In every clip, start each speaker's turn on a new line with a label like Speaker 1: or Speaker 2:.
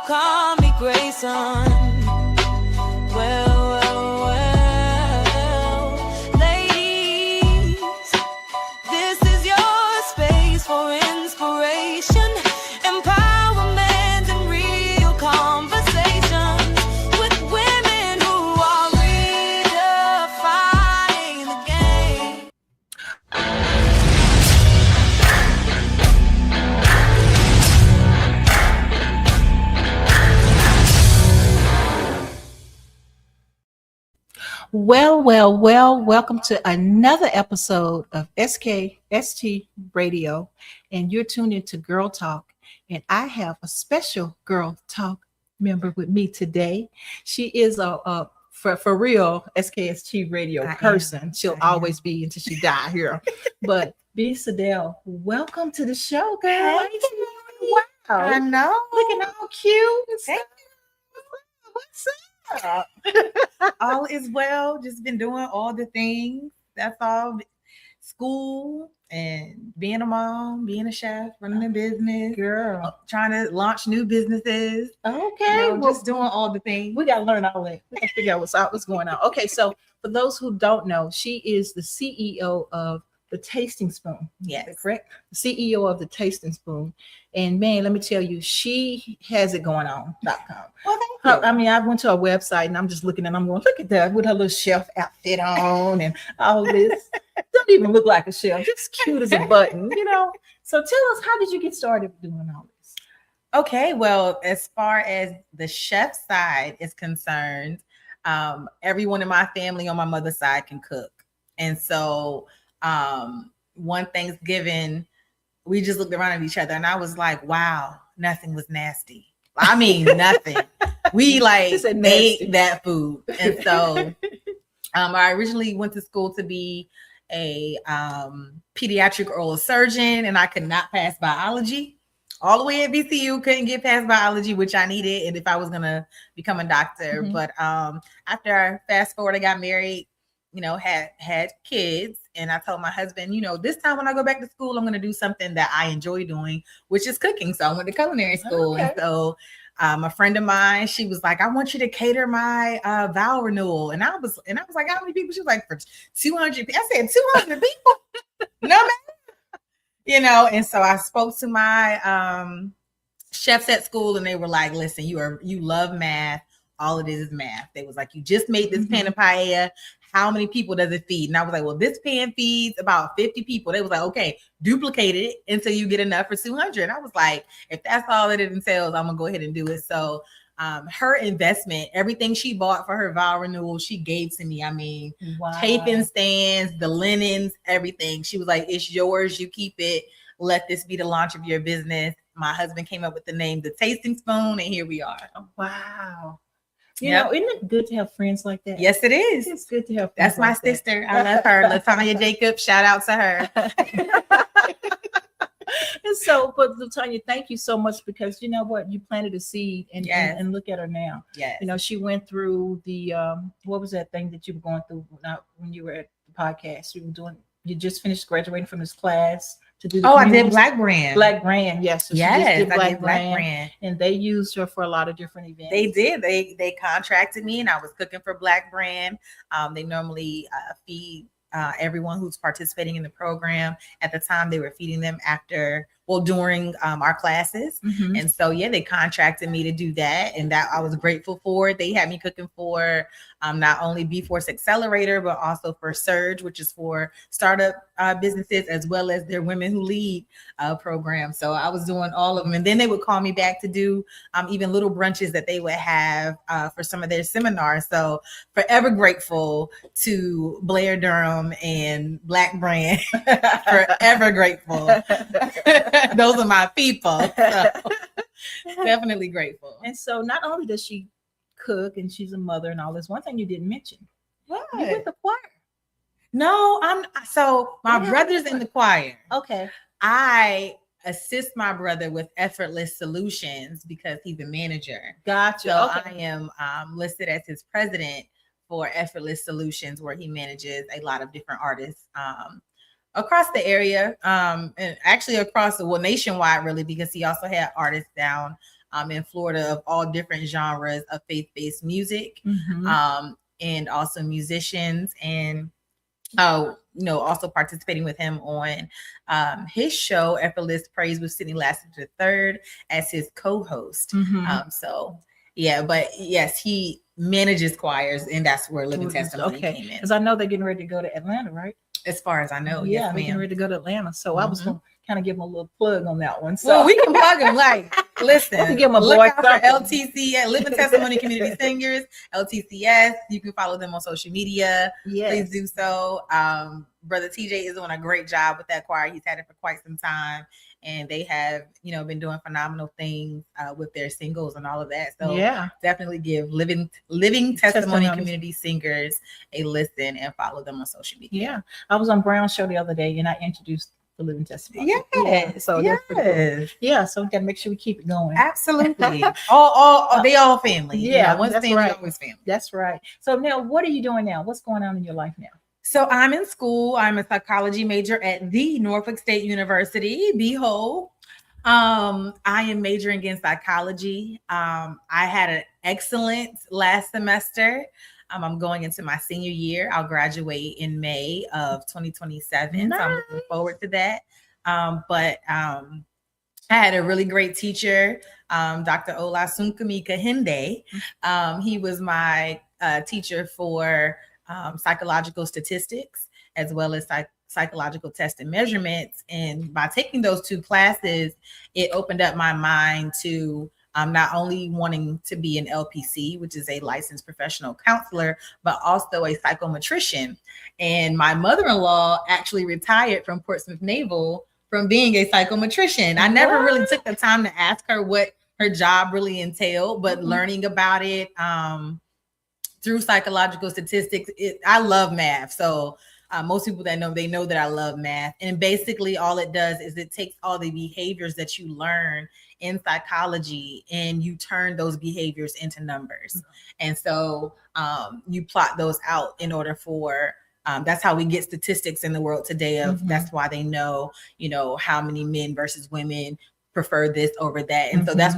Speaker 1: call me Grayson. Well, ladies, this is your space for inspiration, empowerment, and real conversations with women who are redefining the game.
Speaker 2: Well, welcome to another episode of SKST Radio, and you're tuned into Girl Talk, and I have a special Girl Talk member with me today. She is a for real SKST Radio person. She'll always be until she die here. But B. Sydell, welcome to the show, girl.
Speaker 3: Hey,
Speaker 2: Wow.
Speaker 3: I know.
Speaker 2: Looking all cute.
Speaker 3: Thank
Speaker 2: What's up?
Speaker 3: All is well. Just been doing all the things. That's all. School and being a mom, being a chef, running a business,
Speaker 2: Girl.
Speaker 3: trying to launch new businesses.
Speaker 2: Okay.
Speaker 3: Just doing all the things.
Speaker 2: We got to learn all that. We got to figure out what's going on. Okay, so for those who don't know, she is the CEO of the Tasting Spoon.
Speaker 3: Yes.
Speaker 2: Is that correct? The CEO of the Tasting Spoon. And man, let me tell you, she has it going on.com.
Speaker 3: Well, thank you.
Speaker 2: I mean, I went to her website and I'm just looking and I'm going, look at that with her little chef outfit on and all this. Don't even look like a chef, just cute as a button, you know. So tell us, how did you get started doing all this?
Speaker 3: Okay, well, as far as the chef side is concerned, everyone in my family on my mother's side can cook. And so one Thanksgiving, we just looked around at each other and I was like, wow, nothing was nasty. I mean, nothing. We made that food. And so I originally went to school to be a pediatric oral surgeon, and I could not pass biology. All the way at VCU, couldn't get past biology, which I needed, and if I was gonna become a doctor.
Speaker 2: Mm-hmm.
Speaker 3: But after fast forward, I got married, had kids, and I told my husband, this time when I go back to school, I'm gonna do something that I enjoy doing, which is cooking. So I went to culinary school.
Speaker 2: Okay.
Speaker 3: And so a friend of mine, she was like, I want you to cater my vow renewal. And I was like, how many people? She was like, for 200 people. I said, 200 people? No, man. And so I spoke to my chefs at school, and they were like, listen, you love math. All it is math. They was like, you just made this pan of paella. How many people does it feed? And I was like, well, this pan feeds about 50 people. They was like, okay, duplicate it until you get enough for 200. And I was like, if that's all that it entails, I'm gonna go ahead and do it. So her investment, everything she bought for her vow renewal, she gave to me. I mean,
Speaker 2: Wow.
Speaker 3: taping stands, the linens, everything. She was like, it's yours. You keep it. Let this be the launch of your business. My husband came up with the name, The Tasting Spoon, and here we are.
Speaker 2: Wow. You know, isn't it good to have friends like that?
Speaker 3: Yes, it is.
Speaker 2: It's good to have friends.
Speaker 3: That's my sister. I love her. LaTanya Jacobs. Shout out to her.
Speaker 2: And so, but LaTanya, thank you so much, because you know what? You planted a seed, and and look at her now.
Speaker 3: Yes.
Speaker 2: She went through the what was that thing that you were going through when you were at the podcast? You just finished graduating from this class to do the
Speaker 3: I did Black Brand.
Speaker 2: Black Brand, yes. So
Speaker 3: yes,
Speaker 2: she just did
Speaker 3: Black Brand.
Speaker 2: And they used her for a lot of different events.
Speaker 3: They did. They contracted me, and I was cooking for Black Brand. They normally feed everyone who's participating in the program. At the time, they were feeding them during our classes.
Speaker 2: Mm-hmm.
Speaker 3: And so, they contracted me to do that. And that I was grateful for. They had me cooking for not only B-Force Accelerator, but also for Surge, which is for startup businesses, as well as their Women Who Lead program. So I was doing all of them. And then they would call me back to do even little brunches that they would have for some of their seminars. So forever grateful to Blair Durham and Black Brand. Forever grateful. Those are my people. So definitely grateful.
Speaker 2: And so not only does she cook and she's a mother and all this, one thing you didn't mention.
Speaker 3: What?
Speaker 2: You went to choir.
Speaker 3: No, my brother's in the choir.
Speaker 2: Okay.
Speaker 3: I assist my brother with Effortless Solutions because he's a manager.
Speaker 2: Gotcha.
Speaker 3: So
Speaker 2: okay.
Speaker 3: I am listed as his president for Effortless Solutions, where he manages a lot of different artists across the area, and actually across nationwide, really, because he also had artists down in Florida of all different genres of faith-based music, and also musicians, and also participating with him on his show, Effortless Praise with Sidney Lasseter III, as his co-host. So yeah, but yes, he manages choirs, and that's where Living Testimony came in.
Speaker 2: Because I know they're getting ready to go to Atlanta, right?
Speaker 3: As far as I know,
Speaker 2: yeah,
Speaker 3: yes,
Speaker 2: they're getting ready to go to Atlanta. So I was going to kind of give them a little plug on that one. So
Speaker 3: well, we can plug him. Like, listen,
Speaker 2: give him a
Speaker 3: look
Speaker 2: boy
Speaker 3: out for LTC, Living Testimony Community Singers, LTCS. You can follow them on social media.
Speaker 2: Yes.
Speaker 3: Please do so. Brother TJ is doing a great job with that choir. He's had it for quite some time, and they have, been doing phenomenal things with their singles and all of that. So
Speaker 2: yeah,
Speaker 3: definitely give Living Testimony Community Singers a listen and follow them on social media.
Speaker 2: Yeah, I was on Brown's show the other day, and I introduced the Living Testimony.
Speaker 3: Yes,
Speaker 2: so that's pretty cool. Yeah, so we got to make sure we keep it going.
Speaker 3: Absolutely. They all family.
Speaker 2: Yeah,
Speaker 3: once
Speaker 2: that's
Speaker 3: family,
Speaker 2: right.
Speaker 3: always family.
Speaker 2: That's right. So now, what are you doing now? What's going on in your life now?
Speaker 3: So I'm in school. I'm a psychology major at the Norfolk State University. Behold, I am majoring in psychology. I had an excellent last semester. I'm going into my senior year. I'll graduate in May of 2027.
Speaker 2: Nice.
Speaker 3: So I'm looking forward to that. But I had a really great teacher, Dr. Olasunkanmi Kahinde. He was my teacher for psychological statistics, as well as psychological test and measurements. And by taking those two classes, it opened up my mind to not only wanting to be an LPC, which is a licensed professional counselor, but also a psychometrician. And my mother-in-law actually retired from Portsmouth Naval from being a psychometrician. I never really took the time to ask her what her job really entailed, but learning about it through psychological statistics, I love math. So most people that know, they know that I love math. And basically all it does is it takes all the behaviors that you learn in psychology and you turn those behaviors into numbers. And so you plot those out in order for, that's how we get statistics in the world today of that's why they know, how many men versus women prefer this over that. And so that's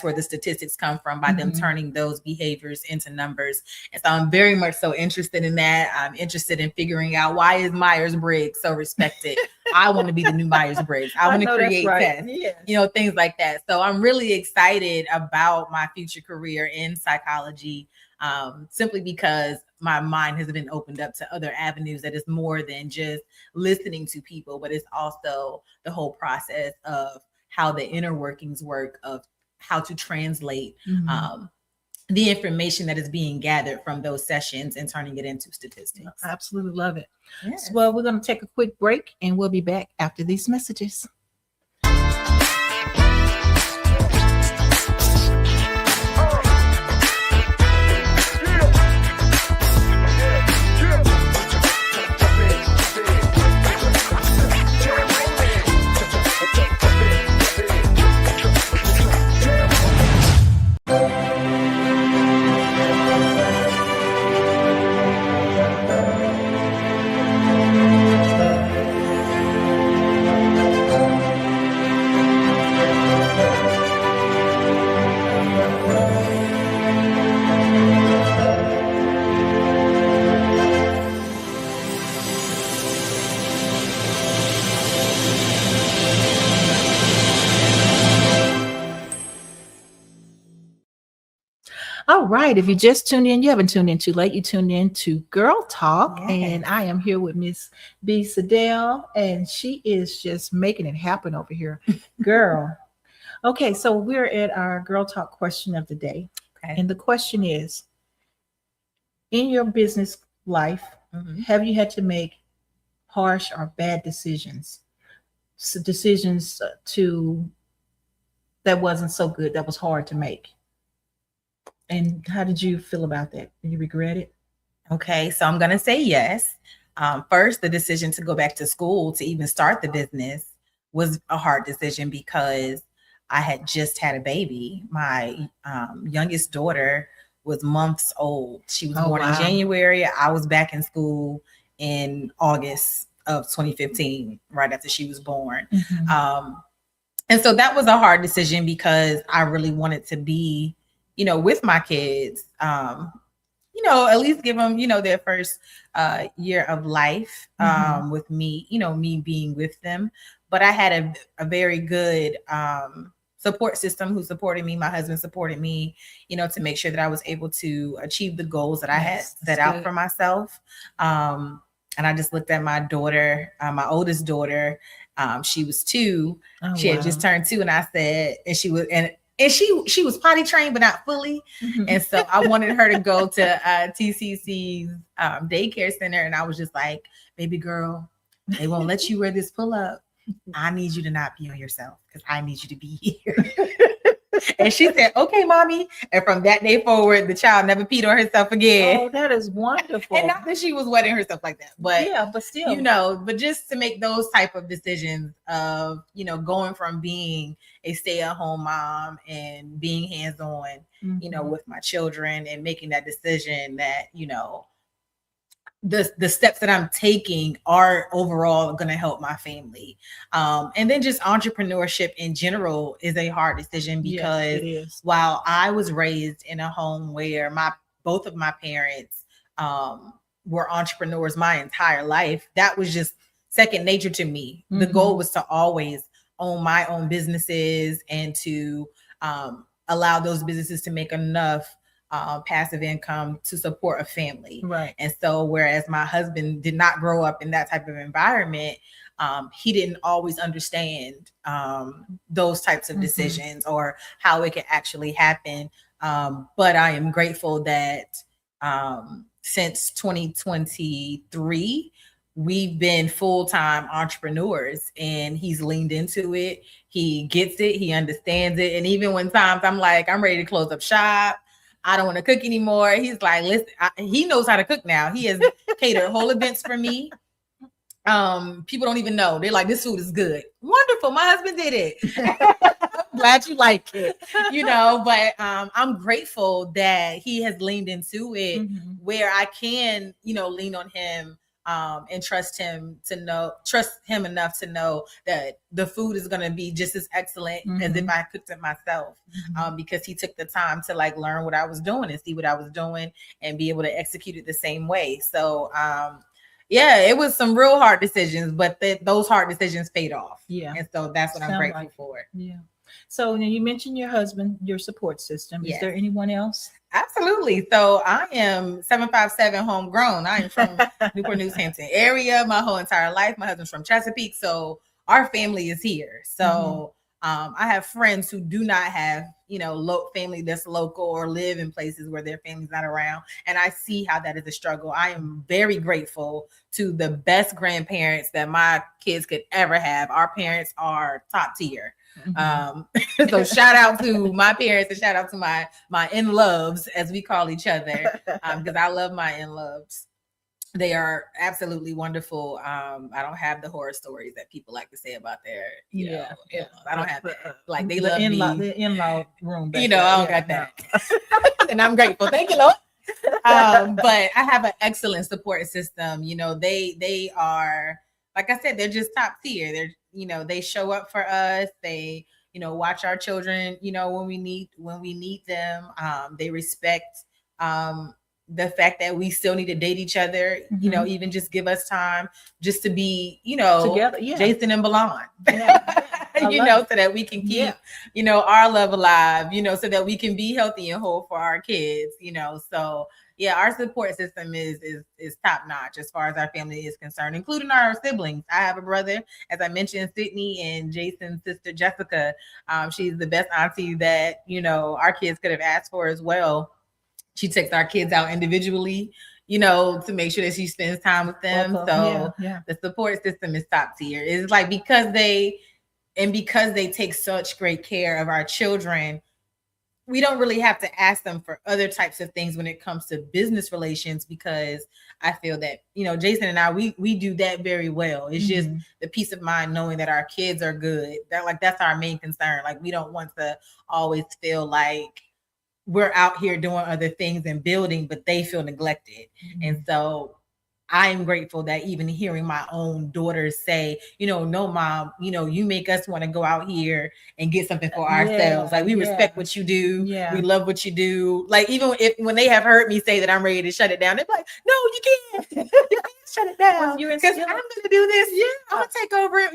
Speaker 3: where the statistics come from, by them turning those behaviors into numbers. And so I'm very much so interested in that. I'm interested in figuring out, why is Myers-Briggs so respected? I want to be the new Myers-Briggs. I want to create tests, things like that. So I'm really excited about my future career in psychology, simply because my mind has been opened up to other avenues that is more than just listening to people, but it's also the whole process of how the inner workings work, of how to translate the information that is being gathered from those sessions and turning it into statistics.
Speaker 2: I absolutely love it.
Speaker 3: Yes.
Speaker 2: Well, we're going to take a quick break and we'll be back after these messages. All right. If you just tuned in, you haven't tuned in too late. You tuned in to Girl Talk.
Speaker 3: Yes.
Speaker 2: And I am here with Miss B. Sydell, and she is just making it happen over here. Girl. Okay. So we're at our Girl Talk question of the day.
Speaker 3: Okay.
Speaker 2: And the question is, in your business life, have you had to make harsh or bad decisions? Decisions that wasn't so good, that was hard to make? And how did you feel about that? Did you regret it?
Speaker 3: Okay, so I'm going to say yes. First, the decision to go back to school to even start the business was a hard decision because I had just had a baby. My youngest daughter was months old. She was born in January. I was back in school in August of 2015, right after she was born. And so that was a hard decision because I really wanted to be, with my kids, at least give them, their first year of life with me, me being with them. But I had a very good support system who supported me. My husband supported me, to make sure that I was able to achieve the goals that I had set out for myself. And I just looked at my daughter, my oldest daughter. She was 2.
Speaker 2: Oh,
Speaker 3: she had just turned 2, and I said, and she was, and she was potty trained, but not fully. And so I wanted her to go to TCC's daycare center. And I was just like, baby girl, they won't let you wear this pull up. I need you to not be on yourself because I need you to be here. And she said, okay, mommy. And from that day forward, the child never peed on herself again.
Speaker 2: Oh, that is wonderful.
Speaker 3: And not that she was wetting herself like that, but
Speaker 2: yeah, but still,
Speaker 3: but just to make those type of decisions of, going from being a stay-at-home mom and being hands-on, with my children, and making that decision that, the steps that I'm taking are overall going to help my family. And then just entrepreneurship in general is a hard decision because while I was raised in a home where both of my parents were entrepreneurs my entire life, that was just second nature to me. The goal was to always own my own businesses and to allow those businesses to make enough passive income to support a family.
Speaker 2: Right.
Speaker 3: And so whereas my husband did not grow up in that type of environment, he didn't always understand those types of decisions or how it could actually happen. But I am grateful that since 2023, we've been full-time entrepreneurs, and he's leaned into it. He gets it. He understands it. And even when times I'm like, I'm ready to close up shop, I don't want to cook anymore, he's like, listen, he knows how to cook now. He has catered whole events for me. People don't even know. They're like, this food is good. Wonderful. My husband did it. Glad you like it, but I'm grateful that he has leaned into it where I can, lean on him and trust him enough to know that the food is going to be just as excellent as if I cooked it myself, because he took the time to learn what I was doing and see what I was doing and be able to execute it the same way. So, it was some real hard decisions, but those hard decisions paid off. Yeah. And so that's what I'm grateful for. Yeah.
Speaker 2: So now you mentioned your husband, your support system. Is there anyone else?
Speaker 3: Absolutely. So I am 757 homegrown. I am from Newport News, Hampton area my whole entire life. My husband's from Chesapeake. So our family is here. So I have friends who do not have, family that's local or live in places where their family's not around. And I see how that is a struggle. I am very grateful to the best grandparents that my kids could ever have. Our parents are top tier. So shout out to my parents and shout out to my in-loves, as we call each other, because I love my in-loves. They are absolutely wonderful. I don't have the horror stories that people like to say about their, I don't have that. Like they love me.
Speaker 2: The in-law room.
Speaker 3: I don't got that. And I'm grateful. Thank you, Lord. But I have an excellent support system. They are, like I said, they're just top tier. They're, they show up for us. They, watch our children, when we need them. They respect the fact that we still need to date each other, even just give us time just to be, together, Jason and Belon, so that we can keep, our love alive, so that we can be healthy and whole for our kids, so our support system is top notch as far as our family is concerned, including our siblings. I have a brother, as I mentioned, Sydney, and Jason's sister, Jessica. She's the best auntie that, our kids could have asked for as well. She takes our kids out individually, to make sure that she spends time with them. The support system is top tier. It's like because they take such great care of our children, we don't really have to ask them for other types of things when it comes to business relations, because I feel that, Jason and I, we do that very well. It's just the peace of mind knowing that our kids are good. That's our main concern. Like, we don't want to always feel like we're out here doing other things and building, but they feel neglected. And so I'm grateful that even hearing my own daughters say, no, mom, you make us want to go out here and get something for ourselves. Like, we respect what you do.
Speaker 2: Yeah.
Speaker 3: We love what you do. Like, even when they have heard me say that I'm ready to shut it down, they're like, no, you can't. You can't shut it down. Because I'm going to do this. Yeah. I'm going to take over it.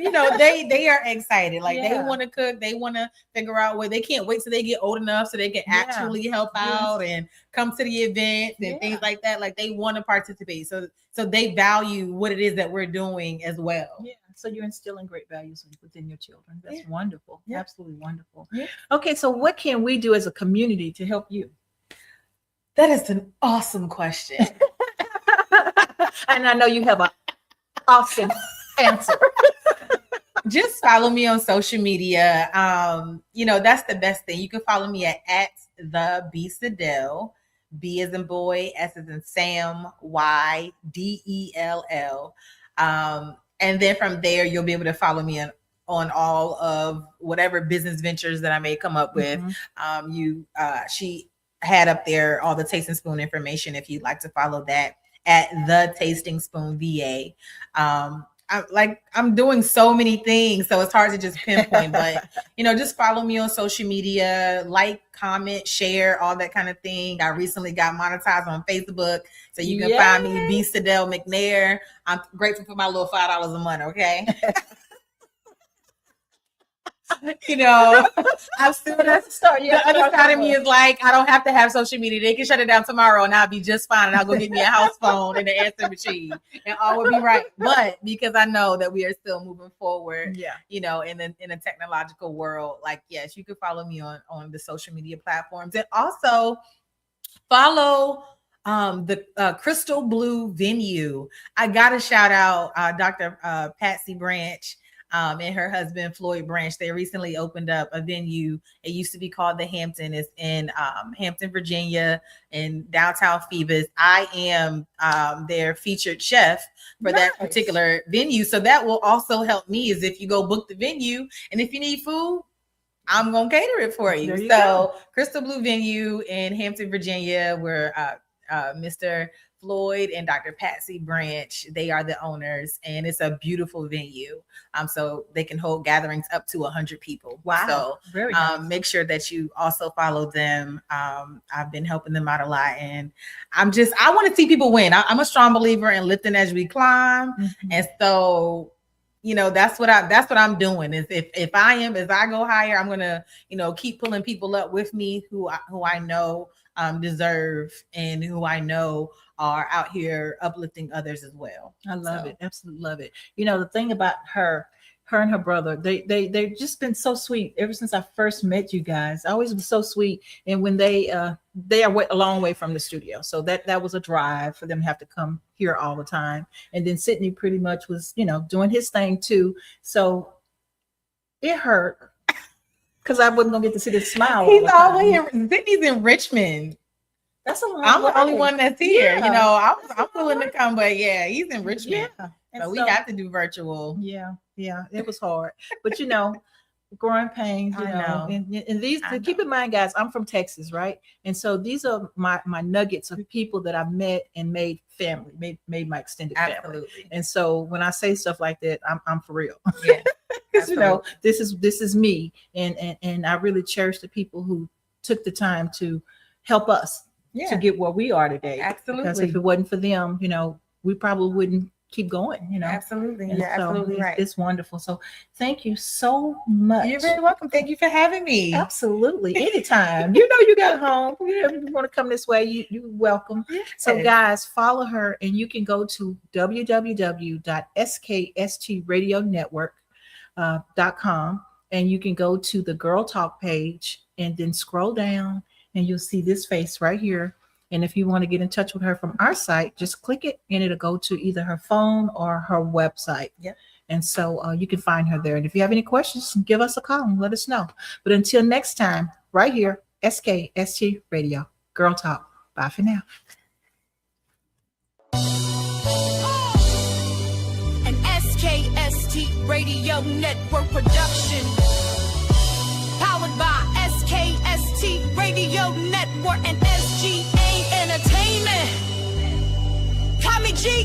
Speaker 3: They are excited. Like, they want to cook. They want to figure out where they can't wait till they get old enough so they can actually help out and come to the events and things like that. Like, they want to participate. So they value what it is that we're doing as well.
Speaker 2: Yeah. So you're instilling great values within your children. That's wonderful.
Speaker 3: Yeah.
Speaker 2: Absolutely wonderful.
Speaker 3: Yeah.
Speaker 2: Okay. So what can we do as a community to help you?
Speaker 3: That is an awesome question.
Speaker 2: And I know you have an awesome answer.
Speaker 3: Just follow me on social media. That's the best thing. You can follow me at the B Sydell. B as in boy, S as in Sam, Y, DELL. And then from there, you'll be able to follow me on all of whatever business ventures that I may come up with. She had up there all the Tasting Spoon information if you'd like to follow that at the Tasting Spoon VA. I'm doing so many things, so it's hard to just pinpoint, but just follow me on social media, like, comment, share, all that kind of thing. I recently got monetized on Facebook, so you can find me, B Sydell McNair. I'm grateful for my little $5 a month. Okay. I'm still the other side of me is like, I don't have to have social media. They can shut it down tomorrow and I'll be just fine. And I'll go get me a house phone and an answer machine and all will be right. But because I know that we are still moving forward, in a technological world, like, yes, you can follow me on the social media platforms, and also follow the Crystal Blue venue. I got to shout out Dr. Patsy Branch and her husband Floyd Branch. They recently opened up a venue. It used to be called the Hampton. It's in Hampton, Virginia, in downtown Phoebus. I am their featured chef for that particular venue. So that will also help me, is if you go book the venue, and if you need food, I'm gonna cater it for you. So go. Crystal Blue venue in Hampton, Virginia, where Mr. Floyd and Dr. Patsy Branch, they are the owners, and it's a beautiful venue. So they can hold gatherings up to 100 people.
Speaker 2: Wow.
Speaker 3: So
Speaker 2: very nice.
Speaker 3: Make sure that you also follow them. I've been helping them out a lot, and I want to see people win. I'm a strong believer in lifting as we climb. And so, that's what I'm doing. Is if as I go higher, I'm gonna, keep pulling people up with me who I know deserve, and who I know are out here uplifting others as well.
Speaker 2: I love it. Absolutely love it. The thing about her and her brother, they've just been so sweet ever since I first met you guys. I always was so sweet. And when they are a long way from the studio, so that was a drive for them to have to come here all the time. And then Sydney pretty much was, doing his thing too. So it hurt, because I wasn't gonna get to see the smile.
Speaker 3: He's always Sydney's in Richmond.
Speaker 2: That's a long
Speaker 3: I'm
Speaker 2: way.
Speaker 3: the only one that's here. I'm willing to come, but he's in Richmond.
Speaker 2: Yeah.
Speaker 3: So we have to do virtual.
Speaker 2: Yeah, it was hard, but growing pains. And these. Keep in mind, guys, I'm from Texas, right? And so these are my nuggets of people that I've met and made family, made my extended family. And so when I say stuff like that, I'm for real.
Speaker 3: Yeah,
Speaker 2: because this is me, and I really cherish the people who took the time to help us to get where we are today.
Speaker 3: Absolutely.
Speaker 2: Because if it wasn't for them, we probably wouldn't keep going.
Speaker 3: Absolutely.
Speaker 2: And
Speaker 3: You're absolutely right.
Speaker 2: It's wonderful. So thank you so much.
Speaker 3: You're very welcome. Thank you for having me.
Speaker 2: Absolutely. Anytime. You got home. If you want to come this way, you're welcome. Yes. So guys, follow her, and you can go to www.skstradionetwork.com, and you can go to the Girl Talk page and then scroll down, and you'll see this face right here. And if you want to get in touch with her from our site, just click it, and it'll go to either her phone or her website.
Speaker 3: Yep.
Speaker 2: And so you can find her there. And if you have any questions, give us a call and let us know. But until next time, right here, SKST Radio, Girl Talk. Bye for now.
Speaker 1: An SKST Radio Network production. Powered by SKST Radio Network and SGA Entertainment. Tommy G.